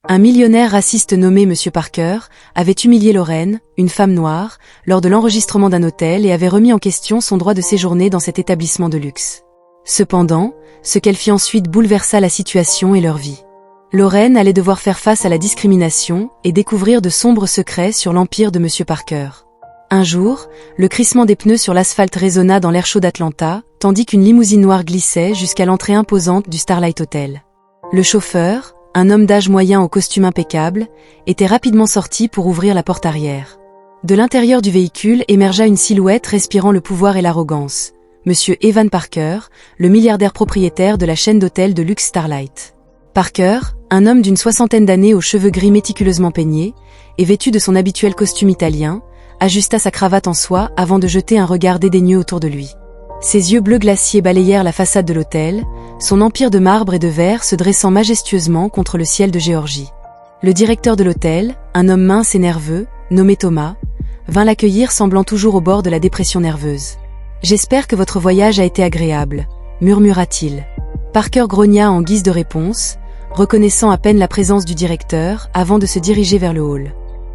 Un millionnaire raciste nommé Monsieur Parker avait humilié Lorraine, une femme noire, lors de l'enregistrement d'un hôtel et avait remis en question son droit de séjourner dans cet établissement de luxe. Cependant, ce qu'elle fit ensuite bouleversa la situation et leur vie. Lorraine allait devoir faire face à la discrimination et découvrir de sombres secrets sur l'empire de Monsieur Parker. Un jour, le crissement des pneus sur l'asphalte résonna dans l'air chaud d'Atlanta, tandis qu'une limousine noire glissait jusqu'à l'entrée imposante du Starlight Hotel. Le chauffeur, un homme d'âge moyen au costume impeccable, était rapidement sorti pour ouvrir la porte arrière. De l'intérieur du véhicule émergea une silhouette respirant le pouvoir et l'arrogance. Monsieur Evan Parker, le milliardaire propriétaire de la chaîne d'hôtels de luxe Starlight. Parker, un homme d'une 60aine d'années aux cheveux gris méticuleusement peignés, et vêtu de son habituel costume italien, ajusta sa cravate en soie avant de jeter un regard dédaigneux autour de lui. Ses yeux bleus glaciers balayèrent la façade de l'hôtel, son empire de marbre et de verre se dressant majestueusement contre le ciel de Géorgie. Le directeur de l'hôtel, un homme mince et nerveux, nommé Thomas, vint l'accueillir semblant toujours au bord de la dépression nerveuse. « J'espère que votre voyage a été agréable », murmura-t-il. Parker grogna en guise de réponse, reconnaissant à peine la présence du directeur avant de se diriger vers le hall.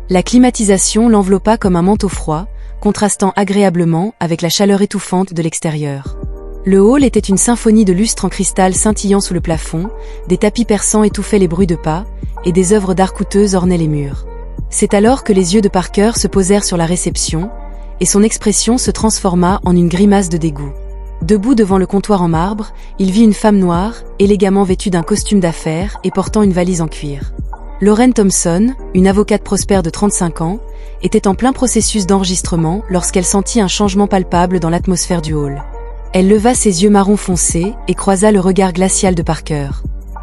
La climatisation l'enveloppa comme un manteau froid, contrastant agréablement avec la chaleur étouffante de l'extérieur. Le hall était une symphonie de lustres en cristal scintillant sous le plafond, des tapis persans étouffaient les bruits de pas, et des œuvres d'art coûteuses ornaient les murs. C'est alors que les yeux de Parker se posèrent sur la réception, et son expression se transforma en une grimace de dégoût. Debout devant le comptoir en marbre, il vit une femme noire, élégamment vêtue d'un costume d'affaires et portant une valise en cuir. Lorraine Thompson, une avocate prospère de 35 ans, était en plein processus d'enregistrement lorsqu'elle sentit un changement palpable dans l'atmosphère du hall. Elle leva ses yeux marron foncé et croisa le regard glacial de Parker.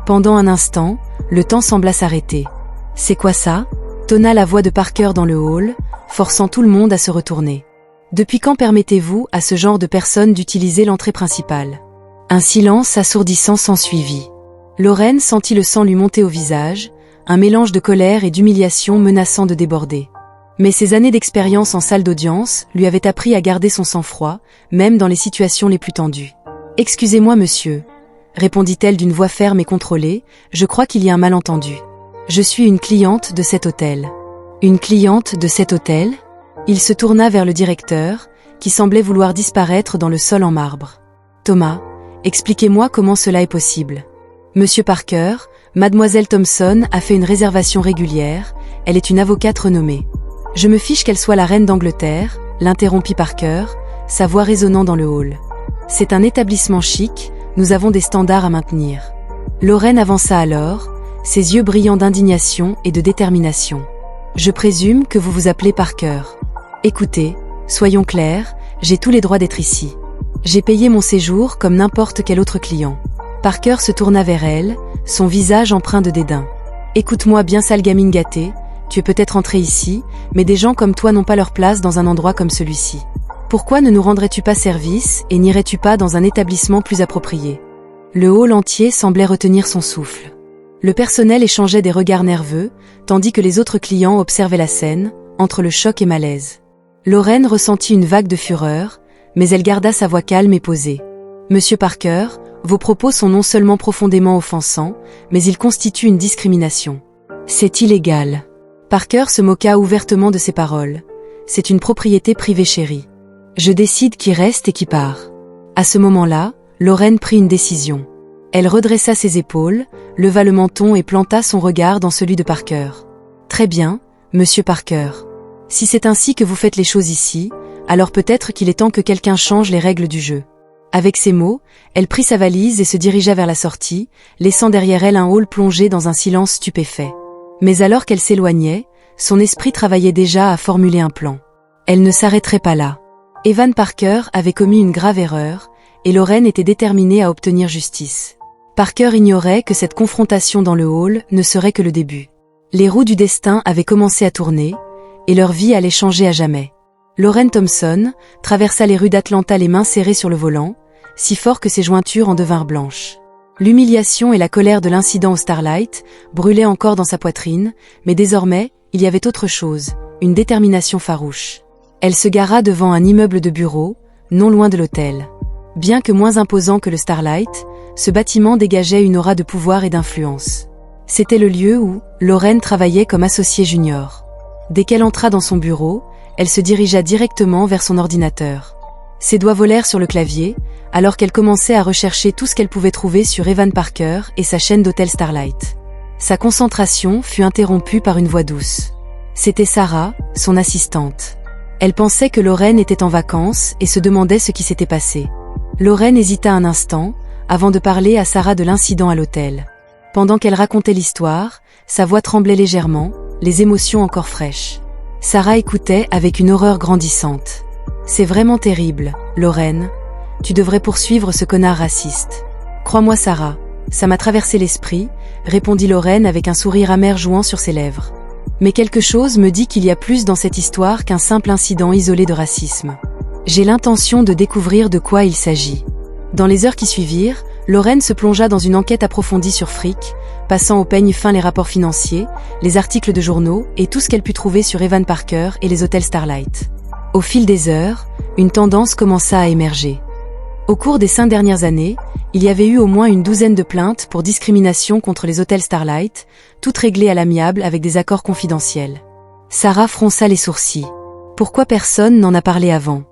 Pendant un instant, le temps sembla s'arrêter. « C'est quoi ça ?» tonna la voix de Parker dans le hall, forçant tout le monde à se retourner. « Depuis quand permettez-vous à ce genre de personnes d'utiliser l'entrée principale ?» Un silence assourdissant s'ensuivit. Lorraine sentit le sang lui monter au visage, un mélange de colère et d'humiliation menaçant de déborder. Mais ses années d'expérience en salle d'audience lui avaient appris à garder son sang-froid, même dans les situations les plus tendues. « Excusez-moi, monsieur, » répondit-elle d'une voix ferme et contrôlée, « je crois qu'il y a un malentendu. Je suis une cliente de cet hôtel. » « Une cliente de cet hôtel ?» Il se tourna vers le directeur, qui semblait vouloir disparaître dans le sol en marbre. « Thomas, expliquez-moi comment cela est possible. » « Monsieur Parker, mademoiselle Thompson a fait une réservation régulière, elle est une avocate renommée. »« Je me fiche qu'elle soit la reine d'Angleterre, » l'interrompit Parker, sa voix résonnant dans le hall. « C'est un établissement chic, nous avons des standards à maintenir. » Lorraine avança alors, ses yeux brillant d'indignation et de détermination. « Je présume que vous vous appelez Parker. Écoutez, soyons clairs, j'ai tous les droits d'être ici. J'ai payé mon séjour comme n'importe quel autre client. » Parker se tourna vers elle, son visage empreint de dédain. « Écoute-moi bien, sale gamine gâtée, tu es peut-être entrée ici, mais des gens comme toi n'ont pas leur place dans un endroit comme celui-ci. Pourquoi ne nous rendrais-tu pas service et n'irais-tu pas dans un établissement plus approprié ?» Le hall entier semblait retenir son souffle. Le personnel échangeait des regards nerveux, tandis que les autres clients observaient la scène, entre le choc et malaise. Lorraine ressentit une vague de fureur, mais elle garda sa voix calme et posée. « Monsieur Parker, vos propos sont non seulement profondément offensants, mais ils constituent une discrimination. C'est illégal. » Parker se moqua ouvertement de ces paroles. « C'est une propriété privée chérie. Je décide qui reste et qui part. » À ce moment-là, Lorraine prit une décision. Elle redressa ses épaules, leva le menton et planta son regard dans celui de Parker. « Très bien, monsieur Parker. Si c'est ainsi que vous faites les choses ici, alors peut-être qu'il est temps que quelqu'un change les règles du jeu. » Avec ces mots, elle prit sa valise et se dirigea vers la sortie, laissant derrière elle un hall plongé dans un silence stupéfait. Mais alors qu'elle s'éloignait, son esprit travaillait déjà à formuler un plan. Elle ne s'arrêterait pas là. Evan Parker avait commis une grave erreur, et Lorraine était déterminée à obtenir justice. Parker ignorait que cette confrontation dans le hall ne serait que le début. Les roues du destin avaient commencé à tourner, et leur vie allait changer à jamais. Lorraine Thompson traversa les rues d'Atlanta les mains serrées sur le volant, si fort que ses jointures en devinrent blanches. L'humiliation et la colère de l'incident au Starlight brûlaient encore dans sa poitrine, mais désormais, il y avait autre chose, une détermination farouche. Elle se gara devant un immeuble de bureaux, non loin de l'hôtel. Bien que moins imposant que le Starlight, ce bâtiment dégageait une aura de pouvoir et d'influence. C'était le lieu où Lorraine travaillait comme associée junior. Dès qu'elle entra dans son bureau, elle se dirigea directement vers son ordinateur. Ses doigts volèrent sur le clavier, alors qu'elle commençait à rechercher tout ce qu'elle pouvait trouver sur Evan Parker et sa chaîne d'hôtel Starlight. Sa concentration fut interrompue par une voix douce. C'était Sarah, son assistante. Elle pensait que Lorraine était en vacances et se demandait ce qui s'était passé. Lorraine hésita un instant, avant de parler à Sarah de l'incident à l'hôtel. Pendant qu'elle racontait l'histoire, sa voix tremblait légèrement, les émotions encore fraîches. Sarah écoutait avec une horreur grandissante. « C'est vraiment terrible, Lorraine. Tu devrais poursuivre ce connard raciste. »« Crois-moi Sarah, ça m'a traversé l'esprit, » répondit Lorraine avec un sourire amer jouant sur ses lèvres. « Mais quelque chose me dit qu'il y a plus dans cette histoire qu'un simple incident isolé de racisme. J'ai l'intention de découvrir de quoi il s'agit. » Dans les heures qui suivirent, Lorraine se plongea dans une enquête approfondie sur Frick, passant au peigne fin les rapports financiers, les articles de journaux et tout ce qu'elle put trouver sur Evan Parker et les hôtels Starlight. Au fil des heures, une tendance commença à émerger. Au cours des 5 dernières années, il y avait eu au moins une douzaine de plaintes pour discrimination contre les hôtels Starlight, toutes réglées à l'amiable avec des accords confidentiels. Sarah fronça les sourcils. Pourquoi personne n'en a parlé avant?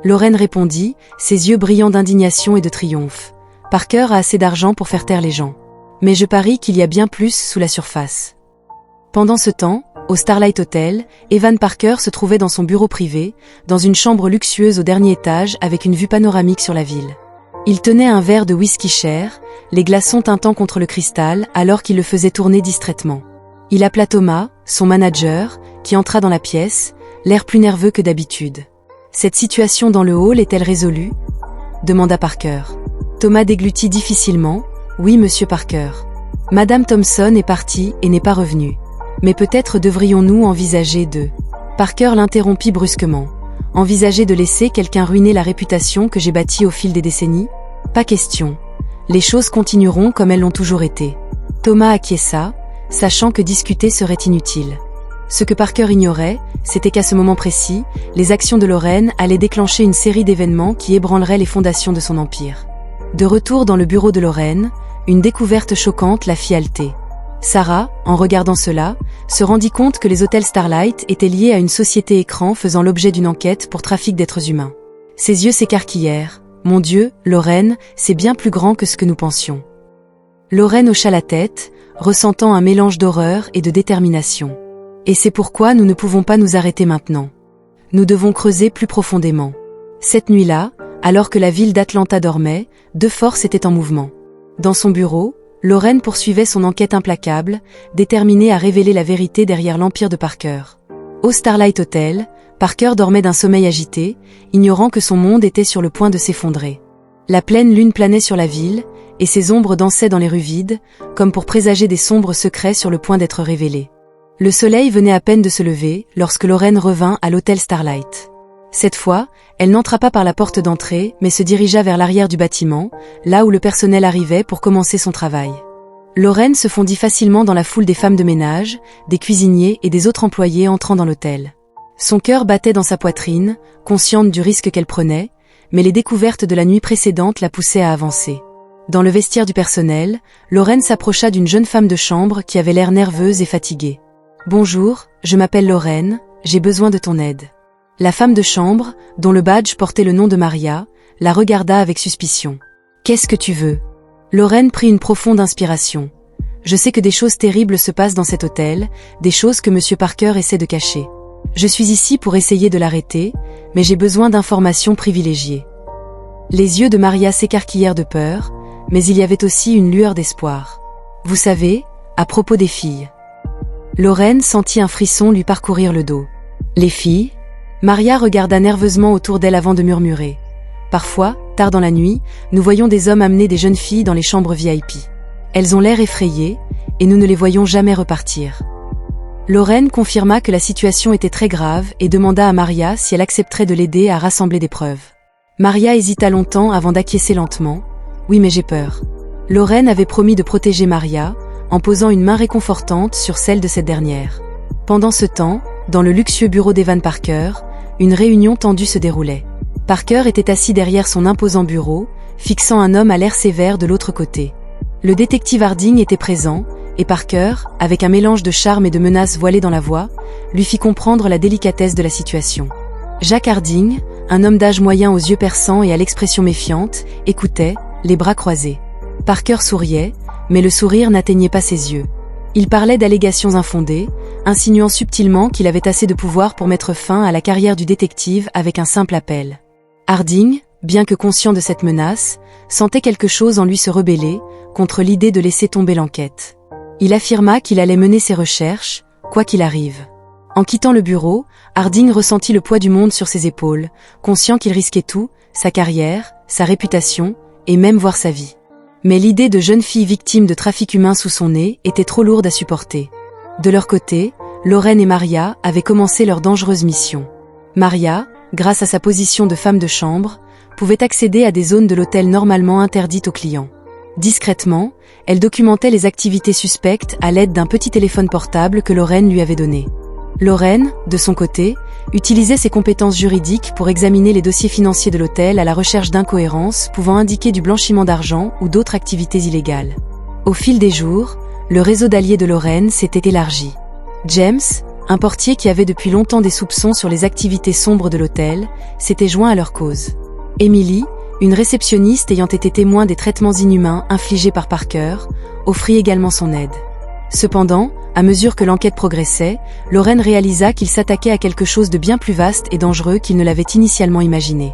Lorraine répondit, ses yeux brillants d'indignation et de triomphe. Parker a assez d'argent pour faire taire les gens. Mais je parie qu'il y a bien plus sous la surface. Pendant ce temps, au Starlight Hotel, Evan Parker se trouvait dans son bureau privé, dans une chambre luxueuse au dernier étage avec une vue panoramique sur la ville. Il tenait un verre de whisky cher, les glaçons tintant contre le cristal alors qu'il le faisait tourner distraitement. Il appela Thomas, son manager, qui entra dans la pièce, l'air plus nerveux que d'habitude. « Cette situation dans le hall est-elle résolue ?» demanda Parker. Thomas déglutit difficilement. « Oui, monsieur Parker. Madame Thompson est partie et n'est pas revenue. Mais peut-être devrions-nous envisager de... » Parker l'interrompit brusquement. « Envisager de laisser quelqu'un ruiner la réputation que j'ai bâtie au fil des décennies ? Pas question. Les choses continueront comme elles l'ont toujours été. » Thomas acquiesça, sachant que discuter serait inutile. Ce que Parker ignorait, c'était qu'à ce moment précis, les actions de Lorraine allaient déclencher une série d'événements qui ébranleraient les fondations de son empire. De retour dans le bureau de Lorraine, une découverte choquante la fit halter. Sarah, en regardant cela, se rendit compte que les hôtels Starlight étaient liés à une société écran faisant l'objet d'une enquête pour trafic d'êtres humains. Ses yeux s'écarquillèrent. « Mon Dieu, Lorraine, c'est bien plus grand que ce que nous pensions. » Lorraine hocha la tête, ressentant un mélange d'horreur et de détermination. « Et c'est pourquoi nous ne pouvons pas nous arrêter maintenant. Nous devons creuser plus profondément. » Cette nuit-là, alors que la ville d'Atlanta dormait, 2 forces étaient en mouvement. Dans son bureau, Lorraine poursuivait son enquête implacable, déterminée à révéler la vérité derrière l'empire de Parker. Au Starlight Hotel, Parker dormait d'un sommeil agité, ignorant que son monde était sur le point de s'effondrer. La pleine lune planait sur la ville, et ses ombres dansaient dans les rues vides, comme pour présager des sombres secrets sur le point d'être révélés. Le soleil venait à peine de se lever lorsque Lorraine revint à l'hôtel Starlight. Cette fois, elle n'entra pas par la porte d'entrée, mais se dirigea vers l'arrière du bâtiment, là où le personnel arrivait pour commencer son travail. Lorraine se fondit facilement dans la foule des femmes de ménage, des cuisiniers et des autres employés entrant dans l'hôtel. Son cœur battait dans sa poitrine, consciente du risque qu'elle prenait, mais les découvertes de la nuit précédente la poussaient à avancer. Dans le vestiaire du personnel, Lorraine s'approcha d'une jeune femme de chambre qui avait l'air nerveuse et fatiguée. « Bonjour, je m'appelle Lorraine, j'ai besoin de ton aide. » La femme de chambre, dont le badge portait le nom de Maria, la regarda avec suspicion. « Qu'est-ce que tu veux ?» Lorraine prit une profonde inspiration. « Je sais que des choses terribles se passent dans cet hôtel, des choses que monsieur Parker essaie de cacher. Je suis ici pour essayer de l'arrêter, mais j'ai besoin d'informations privilégiées. » Les yeux de Maria s'écarquillèrent de peur, mais il y avait aussi une lueur d'espoir. « Vous savez, à propos des filles. » Lorraine sentit un frisson lui parcourir le dos. « Les filles ?» Maria regarda nerveusement autour d'elle avant de murmurer. « Parfois, tard dans la nuit, nous voyons des hommes amener des jeunes filles dans les chambres VIP. Elles ont l'air effrayées, et nous ne les voyons jamais repartir. » Lorraine confirma que la situation était très grave et demanda à Maria si elle accepterait de l'aider à rassembler des preuves. Maria hésita longtemps avant d'acquiescer lentement. « Oui, mais j'ai peur. » Lorraine avait promis de protéger Maria, en posant une main réconfortante sur celle de cette dernière. Pendant ce temps, dans le luxueux bureau d'Evan Parker, une réunion tendue se déroulait. Parker était assis derrière son imposant bureau, fixant un homme à l'air sévère de l'autre côté. Le détective Harding était présent, et Parker, avec un mélange de charme et de menace voilée dans la voix, lui fit comprendre la délicatesse de la situation. Jack Harding, un homme d'âge moyen aux yeux perçants et à l'expression méfiante, écoutait, les bras croisés. Parker souriait, mais le sourire n'atteignait pas ses yeux. Il parlait d'allégations infondées, insinuant subtilement qu'il avait assez de pouvoir pour mettre fin à la carrière du détective avec un simple appel. Harding, bien que conscient de cette menace, sentait quelque chose en lui se rebeller contre l'idée de laisser tomber l'enquête. Il affirma qu'il allait mener ses recherches, quoi qu'il arrive. En quittant le bureau, Harding ressentit le poids du monde sur ses épaules, conscient qu'il risquait tout, sa carrière, sa réputation, et même voir sa vie. Mais l'idée de jeune fille victime de trafic humain sous son nez était trop lourde à supporter. De leur côté, Lorraine et Maria avaient commencé leur dangereuse mission. Maria, grâce à sa position de femme de chambre, pouvait accéder à des zones de l'hôtel normalement interdites aux clients. Discrètement, elle documentait les activités suspectes à l'aide d'un petit téléphone portable que Lorraine lui avait donné. Lorraine, de son côté, utilisait ses compétences juridiques pour examiner les dossiers financiers de l'hôtel à la recherche d'incohérences pouvant indiquer du blanchiment d'argent ou d'autres activités illégales. Au fil des jours, le réseau d'alliés de Lorraine s'était élargi. James, un portier qui avait depuis longtemps des soupçons sur les activités sombres de l'hôtel, s'était joint à leur cause. Emily, une réceptionniste ayant été témoin des traitements inhumains infligés par Parker, offrit également son aide. Cependant, à mesure que l'enquête progressait, Lorraine réalisa qu'il s'attaquait à quelque chose de bien plus vaste et dangereux qu'il ne l'avait initialement imaginé.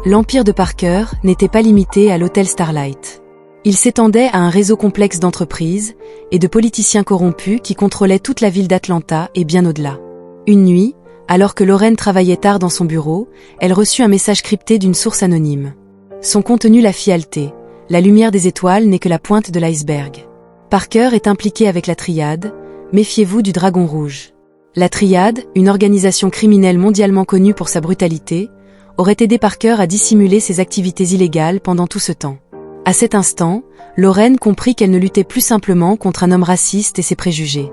L'empire de Parker n'était pas limité à l'hôtel Starlight. Il s'étendait à un réseau complexe d'entreprises et de politiciens corrompus qui contrôlaient toute la ville d'Atlanta et bien au-delà. Une nuit, alors que Lorraine travaillait tard dans son bureau, elle reçut un message crypté d'une source anonyme. Son contenu la fit halter. La lumière des étoiles n'est que la pointe de l'iceberg. Parker est impliqué avec la Triade, méfiez-vous du Dragon Rouge. La Triade, une organisation criminelle mondialement connue pour sa brutalité, aurait aidé Parker à dissimuler ses activités illégales pendant tout ce temps. À cet instant, Lorraine comprit qu'elle ne luttait plus simplement contre un homme raciste et ses préjugés.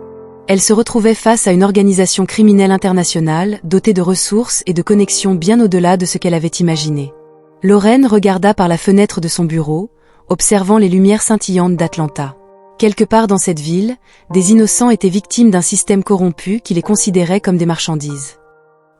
Elle se retrouvait face à une organisation criminelle internationale dotée de ressources et de connexions bien au-delà de ce qu'elle avait imaginé. Lorraine regarda par la fenêtre de son bureau, observant les lumières scintillantes d'Atlanta. Quelque part dans cette ville, des innocents étaient victimes d'un système corrompu qui les considérait comme des marchandises.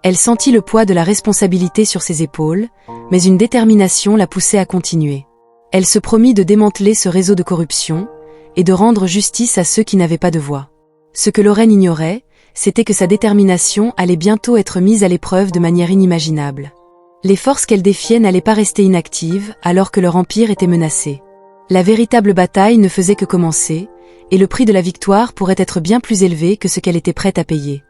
Elle sentit le poids de la responsabilité sur ses épaules, mais une détermination la poussait à continuer. Elle se promit de démanteler ce réseau de corruption et de rendre justice à ceux qui n'avaient pas de voix. Ce que Lorraine ignorait, c'était que sa détermination allait bientôt être mise à l'épreuve de manière inimaginable. Les forces qu'elle défiait n'allaient pas rester inactives alors que leur empire était menacé. La véritable bataille ne faisait que commencer, et le prix de la victoire pourrait être bien plus élevé que ce qu'elle était prête à payer.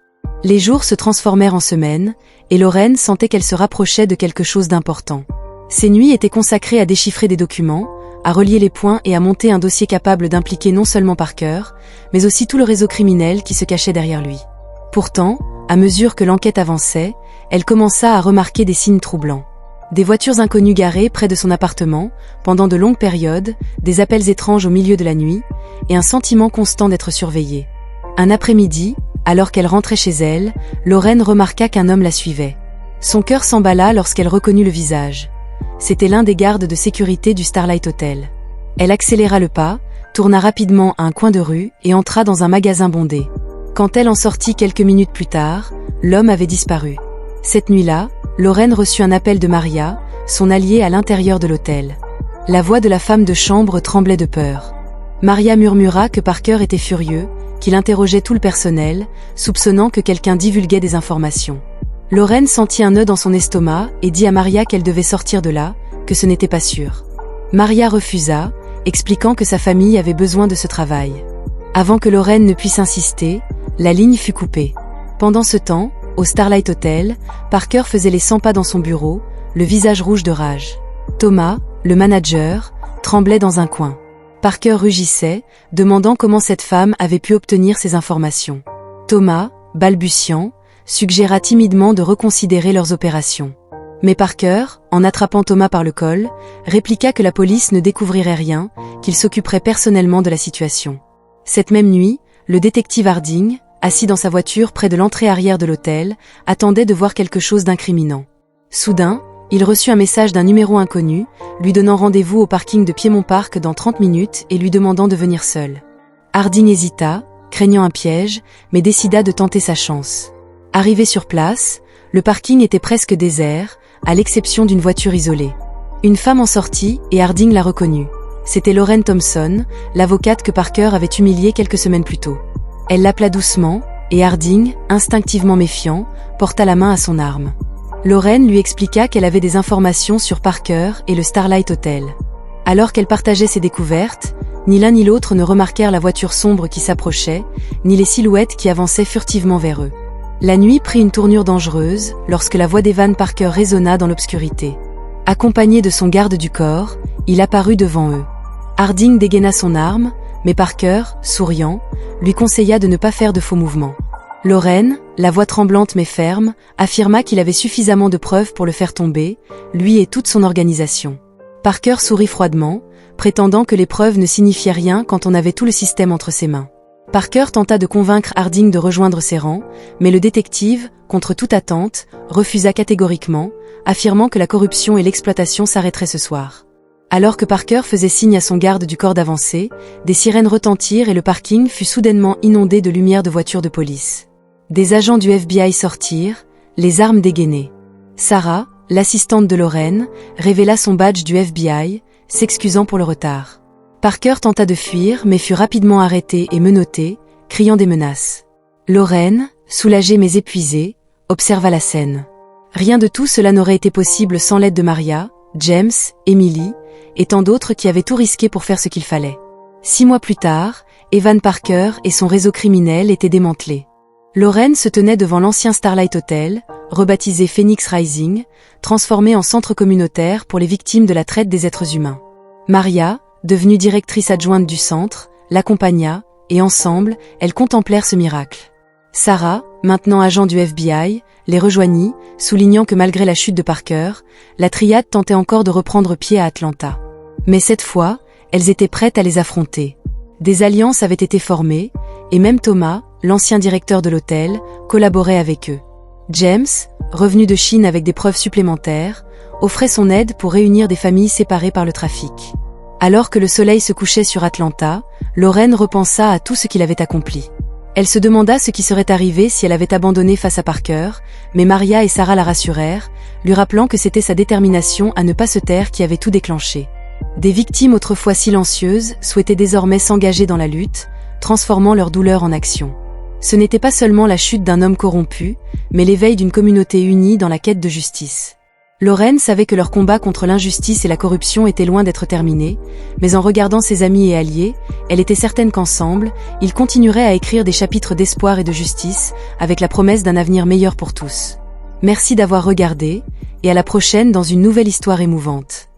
Les jours se transformèrent en semaines, et Lorraine sentait qu'elle se rapprochait de quelque chose d'important. Ces nuits étaient consacrées à déchiffrer des documents, à relier les points et à monter un dossier capable d'impliquer non seulement Parker, mais aussi tout le réseau criminel qui se cachait derrière lui. Pourtant, à mesure que l'enquête avançait, elle commença à remarquer des signes troublants. Des voitures inconnues garées près de son appartement, pendant de longues périodes, des appels étranges au milieu de la nuit, et un sentiment constant d'être surveillée. Un après-midi, alors qu'elle rentrait chez elle, Lorraine remarqua qu'un homme la suivait. Son cœur s'emballa lorsqu'elle reconnut le visage. C'était l'un des gardes de sécurité du Starlight Hotel. Elle accéléra le pas, tourna rapidement à un coin de rue et entra dans un magasin bondé. Quand elle en sortit quelques minutes plus tard, l'homme avait disparu. Cette nuit-là, Lorraine reçut un appel de Maria, son alliée à l'intérieur de l'hôtel. La voix de la femme de chambre tremblait de peur. Maria murmura que Parker était furieux, qu'il interrogeait tout le personnel, soupçonnant que quelqu'un divulguait des informations. Lorraine sentit un nœud dans son estomac et dit à Maria qu'elle devait sortir de là, que ce n'était pas sûr. Maria refusa, expliquant que sa famille avait besoin de ce travail. Avant que Lorraine ne puisse insister, la ligne fut coupée. Pendant ce temps, au Starlight Hotel, Parker faisait les 100 pas dans son bureau, le visage rouge de rage. Thomas, le manager, tremblait dans un coin. Parker rugissait, demandant comment cette femme avait pu obtenir ces informations. Thomas, balbutiant, suggéra timidement de reconsidérer leurs opérations. Mais Parker, en attrapant Thomas par le col, répliqua que la police ne découvrirait rien, qu'il s'occuperait personnellement de la situation. Cette même nuit, le détective Harding, assis dans sa voiture près de l'entrée arrière de l'hôtel, attendait de voir quelque chose d'incriminant. Soudain, il reçut un message d'un numéro inconnu, lui donnant rendez-vous au parking de Piedmont Park dans 30 minutes et lui demandant de venir seul. Harding hésita, craignant un piège, mais décida de tenter sa chance. Arrivé sur place, le parking était presque désert, à l'exception d'une voiture isolée. Une femme en sortit et Harding la reconnut. C'était Lorraine Thompson, l'avocate que Parker avait humiliée quelques semaines plus tôt. Elle l'appela doucement, et Harding, instinctivement méfiant, porta la main à son arme. Lorraine lui expliqua qu'elle avait des informations sur Parker et le Starlight Hotel. Alors qu'elle partageait ses découvertes, ni l'un ni l'autre ne remarquèrent la voiture sombre qui s'approchait, ni les silhouettes qui avançaient furtivement vers eux. La nuit prit une tournure dangereuse lorsque la voix d'Evan Parker résonna dans l'obscurité. Accompagné de son garde du corps, il apparut devant eux. Harding dégaina son arme, mais Parker, souriant, lui conseilla de ne pas faire de faux mouvements. Lorraine, la voix tremblante mais ferme, affirma qu'il avait suffisamment de preuves pour le faire tomber, lui et toute son organisation. Parker sourit froidement, prétendant que les preuves ne signifiaient rien quand on avait tout le système entre ses mains. Parker tenta de convaincre Harding de rejoindre ses rangs, mais le détective, contre toute attente, refusa catégoriquement, affirmant que la corruption et l'exploitation s'arrêteraient ce soir. Alors que Parker faisait signe à son garde du corps d'avancer, des sirènes retentirent et le parking fut soudainement inondé de lumières de voitures de police. Des agents du FBI sortirent, les armes dégainées. Sarah, l'assistante de Lorraine, révéla son badge du FBI, s'excusant pour le retard. Parker tenta de fuir mais fut rapidement arrêté et menotté, criant des menaces. Lorraine, soulagée mais épuisée, observa la scène. Rien de tout cela n'aurait été possible sans l'aide de Maria, James, Emily, et tant d'autres qui avaient tout risqué pour faire ce qu'il fallait. 6 mois plus tard, Evan Parker et son réseau criminel étaient démantelés. Lorraine se tenait devant l'ancien Starlight Hotel, rebaptisé Phoenix Rising, transformé en centre communautaire pour les victimes de la traite des êtres humains. Maria, devenue directrice adjointe du centre, l'accompagna, et ensemble, elles contemplèrent ce miracle. Sarah, maintenant agent du FBI, les rejoignit, soulignant que malgré la chute de Parker, la triade tentait encore de reprendre pied à Atlanta. Mais cette fois, elles étaient prêtes à les affronter. Des alliances avaient été formées, et même Thomas, l'ancien directeur de l'hôtel, collaborait avec eux. James, revenu de Chine avec des preuves supplémentaires, offrait son aide pour réunir des familles séparées par le trafic. Alors que le soleil se couchait sur Atlanta, Lorraine repensa à tout ce qu'il avait accompli. Elle se demanda ce qui serait arrivé si elle avait abandonné face à Parker, mais Maria et Sarah la rassurèrent, lui rappelant que c'était sa détermination à ne pas se taire qui avait tout déclenché. Des victimes autrefois silencieuses souhaitaient désormais s'engager dans la lutte, transformant leur douleur en action. Ce n'était pas seulement la chute d'un homme corrompu, mais l'éveil d'une communauté unie dans la quête de justice. Lorraine savait que leur combat contre l'injustice et la corruption était loin d'être terminé, mais en regardant ses amis et alliés, elle était certaine qu'ensemble, ils continueraient à écrire des chapitres d'espoir et de justice, avec la promesse d'un avenir meilleur pour tous. Merci d'avoir regardé, et à la prochaine dans une nouvelle histoire émouvante.